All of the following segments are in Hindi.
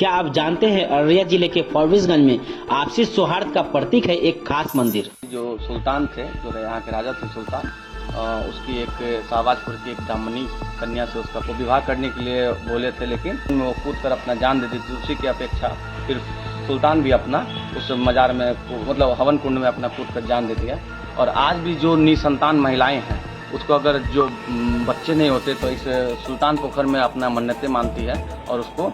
क्या आप जानते हैं अररिया जिले के फॉरबिसगंज में आपसी सौहार्द का प्रतीक है एक खास मंदिर। जो सुल्तान थे, जो यहाँ के राजा थे सुल्तान, उसकी एक शाहबाजपुर की एक ब्राह्मणी कन्या से उसका को विवाह करने के लिए बोले थे, लेकिन वो कूद कर अपना जान दे दी थी। उसी की अपेक्षा फिर सुल्तान भी अपना उस मजार में मतलब हवन कुंड में अपना कूद कर जान दे दिया। और आज भी जो निसंतान महिलाएं हैं उसको अगर जो बच्चे नहीं होते तो इस सुल्तान पोखर में अपना मन्नतें मानती है और उसको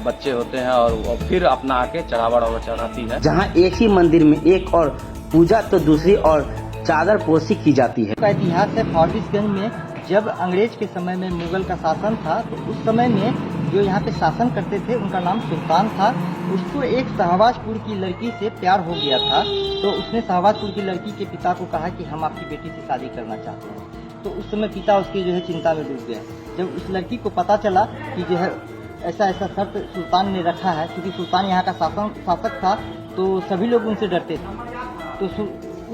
बच्चे होते हैं और फिर अपना आके चढ़ावा चढ़ाती है। जहां एक ही मंदिर में एक और पूजा तो दूसरी और चादर पोशी की जाती है। का इतिहास है फॉरबिसगंज में जब अंग्रेज के समय में मुगल का शासन था तो उस समय में जो यहाँ पे शासन करते थे उनका नाम सुल्तान था। उसको एक शाहबाजपुर की लड़की से प्यार हो गया था, तो उसने शाहबाजपुर की लड़की के पिता को कहा कि हम आपकी बेटी से शादी करना चाहते हैं। तो उस समय पिता उसके जो है चिंता में डूब गया। जब उस लड़की को पता चला कि जो है ऐसा शर्त सुल्तान ने रखा है, क्योंकि सुल्तान यहाँ का शासक था तो सभी लोग उनसे डरते थे, तो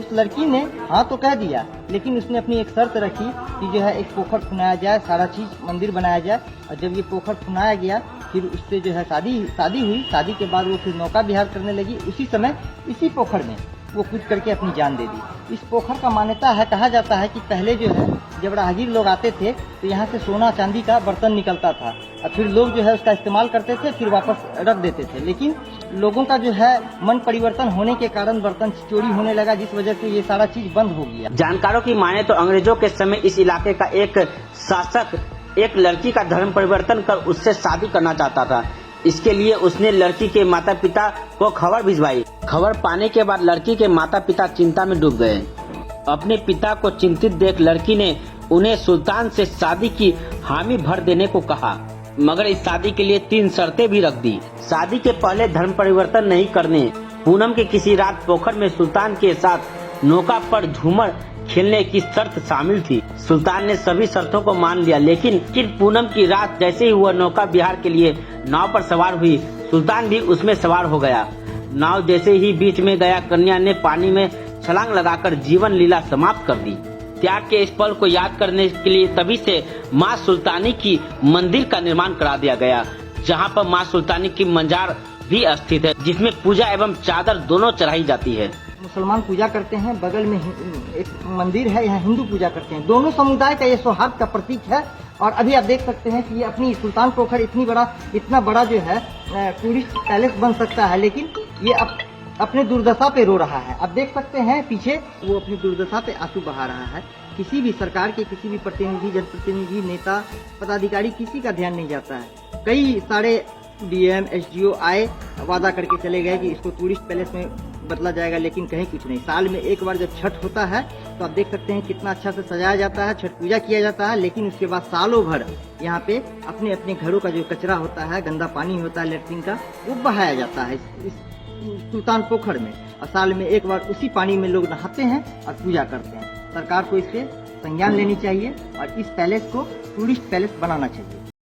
उस लड़की ने हाँ तो कह दिया, लेकिन उसने अपनी एक शर्त रखी कि जो है एक पोखर खुनाया जाए, सारा चीज मंदिर बनाया जाए। और जब ये पोखर खुनाया गया फिर उससे जो है शादी हुई। शादी के बाद वो फिर नौका विहार करने लगी। उसी समय इसी पोखर में वो कूद करके अपनी जान दे दी। इस पोखर का मान्यता है, कहा जाता है कि पहले जो है जब राहगीर लोग आते थे तो यहाँ से सोना चांदी का बर्तन निकलता था और फिर लोग जो है उसका इस्तेमाल करते थे, फिर वापस रख देते थे। लेकिन लोगों का जो है मन परिवर्तन होने के कारण बर्तन चोरी होने लगा, जिस वजह से ये सारा चीज बंद हो गया। जानकारों की माने तो अंग्रेजों के समय इस इलाके का एक शासक एक लड़की का धर्म परिवर्तन कर उससे शादी करना चाहता था। इसके लिए उसने लड़की के माता पिता को खबर भिजवाई। खबर पाने के बाद लड़की के माता पिता चिंता में डूब गए। अपने पिता को चिंतित देख लड़की ने उन्हें सुल्तान से शादी की हामी भर देने को कहा, मगर इस शादी के लिए 3 शर्तें भी रख दी। शादी के पहले धर्म परिवर्तन नहीं करने, पूनम की किसी रात पोखर में सुल्तान के साथ नौका पर झूमर खेलने की शर्त शामिल थी। सुल्तान ने सभी शर्तों को मान लिया, लेकिन पूनम की रात जैसे ही वह नौका विहार के लिए नाव पर सवार हुई, सुल्तान भी उसमें सवार हो गया। नाव जैसे ही बीच में गया, कन्या ने पानी में छलांग लगाकर जीवन लीला समाप्त कर दी। त्याग के इस पल को याद करने के लिए तभी से माँ सुल्तानी की मंदिर का निर्माण करा दिया गया, जहाँ पर माँ सुल्तानी की मजार भी स्थित है, जिसमें पूजा एवं चादर दोनों चढ़ाई जाती है। मुसलमान पूजा करते हैं, बगल में एक मंदिर है, यहाँ हिंदू पूजा करते हैं। दोनों समुदाय का ये सौहार्द का प्रतीक है। और अभी आप देख सकते हैं कि ये अपनी सुल्तान पोखर इतना बड़ा जो है टूरिस्ट पैलेस बन सकता है, लेकिन ये अपने दुर्दशा पे रो रहा है। आप देख सकते हैं पीछे वो अपनी दुर्दशा पे आंसू बहा रहा है। किसी भी सरकार के किसी भी प्रतिनिधि, जनप्रतिनिधि, नेता, पदाधिकारी किसी का ध्यान नहीं जाता है। कई सारे डीएम, एसडीओ आए, वादा करके चले गए कि इसको टूरिस्ट पैलेस में बदला जाएगा, लेकिन कहीं कुछ नहीं। साल में एक बार जब छठ होता है तो आप देख सकते हैं कितना अच्छा से सजाया जाता है, छठ पूजा किया जाता है, लेकिन उसके बाद सालों भर यहाँ पे अपने अपने घरों का जो कचरा होता है, गंदा पानी होता है लेट्रिन का, वो बहाया जाता है इस सुल्तान पोखर में। और साल में एक बार उसी पानी में लोग नहाते हैं और पूजा करते हैं। सरकार को इससे संज्ञान लेनी चाहिए और इस पैलेस को टूरिस्ट पैलेस बनाना चाहिए।